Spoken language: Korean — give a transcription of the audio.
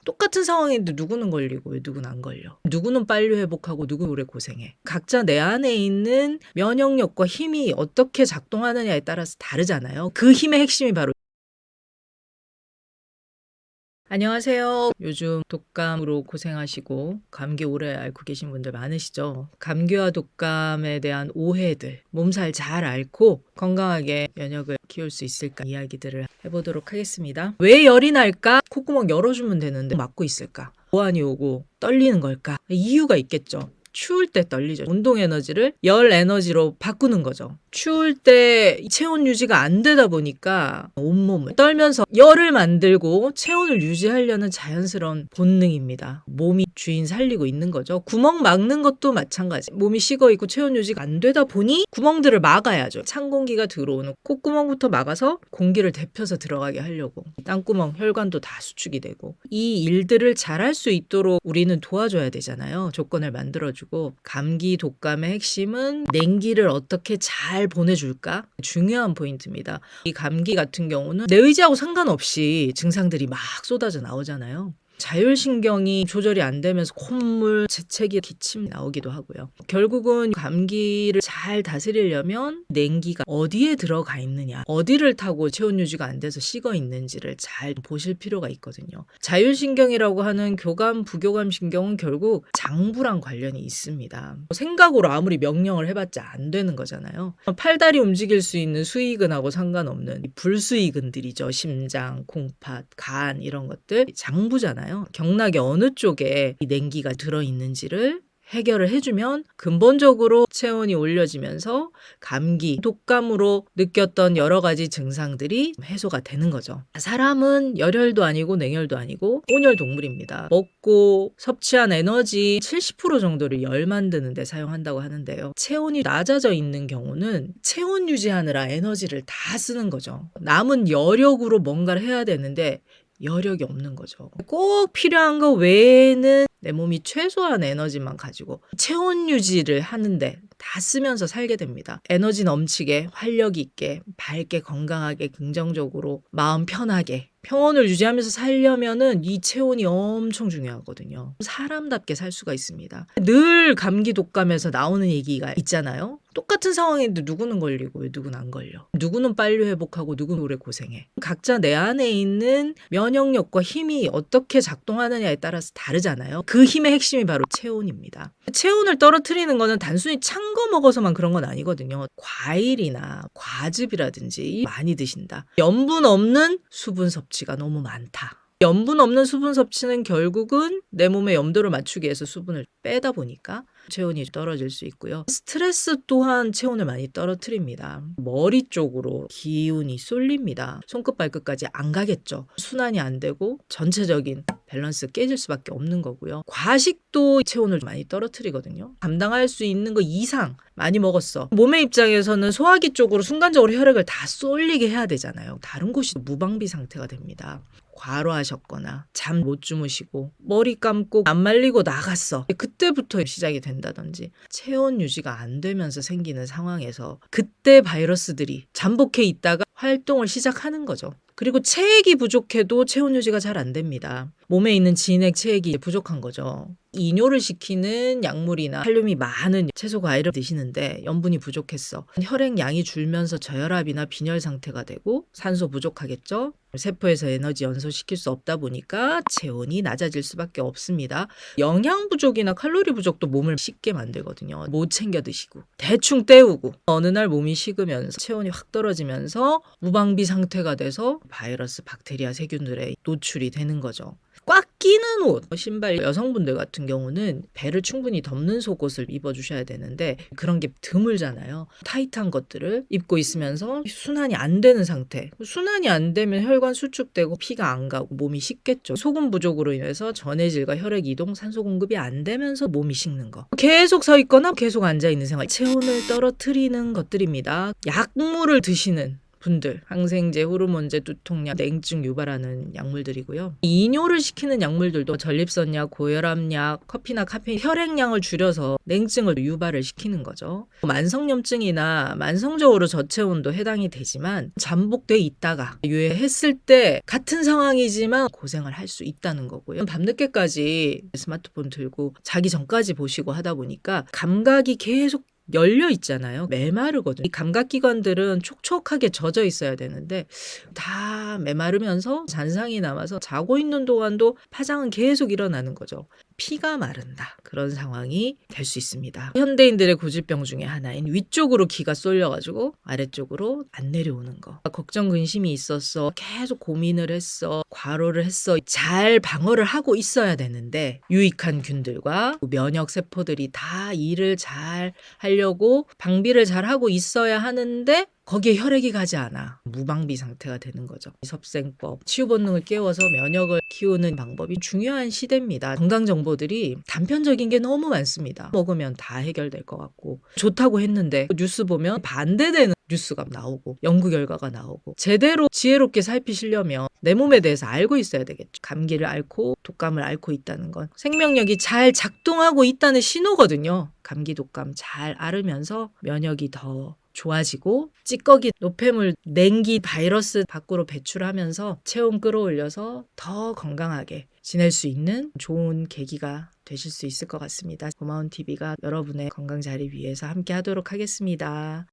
똑같은 상황인데 누구는 걸리고 왜 누구는 안 걸려? 누구는 빨리 회복하고 누구는 오래 고생해? 각자 내 안에 있는 면역력과 힘이 어떻게 작동하느냐에 따라서 다르잖아요. 그 힘의 핵심이 바로 안녕하세요. 요즘 독감으로 고생하시고 감기 오래 앓고 계신 분들 많으시죠? 감기와 독감에 대한 오해들, 몸살 잘 앓고 건강하게 면역을 키울 수 있을까 이야기들을 해보도록 하겠습니다. 왜 열이 날까? 콧구멍 열어주면 되는데 막고 있을까? 보안이 오고 떨리는 걸까? 이유가 있겠죠. 추울 때 떨리죠. 운동 에너지를 열 에너지로 바꾸는 거죠. 추울 때 체온 유지가 안 되다 보니까 온몸을 떨면서 열을 만들고 체온을 유지하려는 자연스러운 본능입니다. 몸이 주인 살리고 있는 거죠. 구멍 막는 것도 마찬가지. 몸이 식어 있고 체온 유지가 안 되다 보니 구멍들을 막아야죠. 찬 공기가 들어오는 콧구멍부터 막아서 공기를 데펴서 들어가게 하려고. 땅구멍, 혈관도 다 수축이 되고. 이 일들을 잘할 수 있도록 우리는 도와줘야 되잖아요. 조건을 만들어주고. 감기, 독감의 핵심은 냉기를 어떻게 잘 보내줄까? 중요한 포인트입니다. 이 감기 같은 경우는 내 의지하고 상관없이 증상들이 막 쏟아져 나오잖아요. 자율신경이 조절이 안 되면서 콧물, 재채기, 기침이 나오기도 하고요. 결국은 감기를 잘 다스리려면 냉기가 어디에 들어가 있느냐, 어디를 타고 체온 유지가 안 돼서 식어 있는지를 잘 보실 필요가 있거든요. 자율신경이라고 하는 교감, 부교감 신경은 결국 장부랑 관련이 있습니다. 생각으로 아무리 명령을 해봤자 안 되는 거잖아요. 팔다리 움직일 수 있는 수의근하고 상관없는 불수의근들이죠. 심장, 콩팥, 간 이런 것들 장부잖아요. 경락의 어느 쪽에 이 냉기가 들어있는지를 해결을 해주면 근본적으로 체온이 올려지면서 감기, 독감으로 느꼈던 여러 가지 증상들이 해소가 되는 거죠. 사람은 열혈도 아니고 냉혈도 아니고 온열 동물입니다. 먹고 섭취한 에너지 70% 정도를 열 만드는 데 사용한다고 하는데요. 체온이 낮아져 있는 경우는 체온 유지하느라 에너지를 다 쓰는 거죠. 남은 여력으로 뭔가를 해야 되는데 여력이 없는 거죠. 꼭 필요한 거 외에는 내 몸이 최소한 에너지만 가지고 체온 유지를 하는데 다 쓰면서 살게 됩니다. 에너지 넘치게, 활력 있게, 밝게, 건강하게, 긍정적으로, 마음 편하게 평온을 유지하면서 살려면은 이 체온이 엄청 중요하거든요. 사람답게 살 수가 있습니다. 늘 감기 독감에서 나오는 얘기가 있잖아요. 똑같은 상황인데 누구는 걸리고 왜 누구는 안 걸려? 누구는 빨리 회복하고 누구는 오래 고생해? 각자 내 안에 있는 면역력과 힘이 어떻게 작동하느냐에 따라서 다르잖아요. 그 힘의 핵심이 바로 체온입니다. 체온을 떨어뜨리는 거는 단순히 찬 거 먹어서만 그런 건 아니거든요. 과일이나 과즙이라든지 많이 드신다. 염분 없는 수분 섭취가 너무 많다. 염분 없는 수분 섭취는 결국은 내 몸의 염도를 맞추기 위해서 수분을 빼다 보니까 체온이 떨어질 수 있고요. 스트레스 또한 체온을 많이 떨어뜨립니다. 머리 쪽으로 기운이 쏠립니다. 손끝 발끝까지 안 가겠죠. 순환이 안 되고 전체적인 밸런스 깨질 수밖에 없는 거고요. 과식도 체온을 많이 떨어뜨리거든요. 감당할 수 있는 거 이상 많이 먹었어. 몸의 입장에서는 소화기 쪽으로 순간적으로 혈액을 다 쏠리게 해야 되잖아요. 다른 곳이 무방비 상태가 됩니다. 과로하셨거나 잠 못 주무시고 머리 감고 안 말리고 나갔어. 그때부터 시작이 된다든지 체온 유지가 안 되면서 생기는 상황에서 그때 바이러스들이 잠복해 있다가 활동을 시작하는 거죠. 그리고 체액이 부족해도 체온 유지가 잘 안 됩니다. 몸에 있는 진액, 체액이 부족한 거죠. 이뇨를 시키는 약물이나 칼륨이 많은 채소 과일을 드시는데 염분이 부족했어. 혈액량이 줄면서 저혈압이나 빈혈 상태가 되고 산소 부족하겠죠. 세포에서 에너지 연소시킬 수 없다 보니까 체온이 낮아질 수밖에 없습니다. 영양 부족이나 칼로리 부족도 몸을 식게 만들거든요. 못 챙겨 드시고 대충 때우고 어느 날 몸이 식으면서 체온이 확 떨어지면서 무방비 상태가 돼서 바이러스, 박테리아, 세균들에 노출이 되는 거죠. 꽉 끼는 옷, 신발 여성분들 같은 경우는 배를 충분히 덮는 속옷을 입어주셔야 되는데 그런 게 드물잖아요. 타이트한 것들을 입고 있으면서 순환이 안 되는 상태. 순환이 안 되면 혈관 수축되고 피가 안 가고 몸이 식겠죠. 소금 부족으로 인해서 전해질과 혈액 이동, 산소 공급이 안 되면서 몸이 식는 거. 계속 서 있거나 계속 앉아 있는 생활, 체온을 떨어뜨리는 것들입니다. 약물을 드시는 분들, 항생제, 호르몬제, 두통약, 냉증 유발하는 약물들이고요. 이뇨를 시키는 약물들도 전립선약, 고혈압약, 커피나 카페인, 혈액량을 줄여서 냉증을 유발을 시키는 거죠. 만성염증이나 만성적으로 저체온도 해당이 되지만 잠복돼 있다가 유해했을 때 같은 상황이지만 고생을 할 수 있다는 거고요. 밤늦게까지 스마트폰 들고 자기 전까지 보시고 하다 보니까 감각이 계속 열려 있잖아요. 메마르거든요. 이 감각기관들은 촉촉하게 젖어 있어야 되는데 다 메마르면서 잔상이 남아서 자고 있는 동안도 파장은 계속 일어나는 거죠. 피가 마른다. 그런 상황이 될 수 있습니다. 현대인들의 고질병 중에 하나인 위쪽으로 기가 쏠려가지고 아래쪽으로 안 내려오는 거. 걱정 근심이 있었어. 계속 고민을 했어. 과로를 했어. 잘 방어를 하고 있어야 되는데 유익한 균들과 면역 세포들이 다 일을 잘 하려고 방비를 잘 하고 있어야 하는데 거기에 혈액이 가지 않아. 무방비 상태가 되는 거죠. 섭생법, 치유 본능을 깨워서 면역을 키우는 방법이 중요한 시대입니다. 건강 정보들이 단편적인 게 너무 많습니다. 먹으면 다 해결될 것 같고 좋다고 했는데 뉴스 보면 반대되는 뉴스가 나오고 연구 결과가 나오고 제대로 지혜롭게 살피시려면 내 몸에 대해서 알고 있어야 되겠죠. 감기를 앓고 독감을 앓고 있다는 건 생명력이 잘 작동하고 있다는 신호거든요. 감기 독감 잘 앓으면서 면역이 더 좋아지고 찌꺼기, 노폐물, 냉기, 바이러스 밖으로 배출하면서 체온 끌어올려서 더 건강하게 지낼 수 있는 좋은 계기가 되실 수 있을 것 같습니다. 고마운 TV가 여러분의 건강 자리 위해서 함께 하도록 하겠습니다.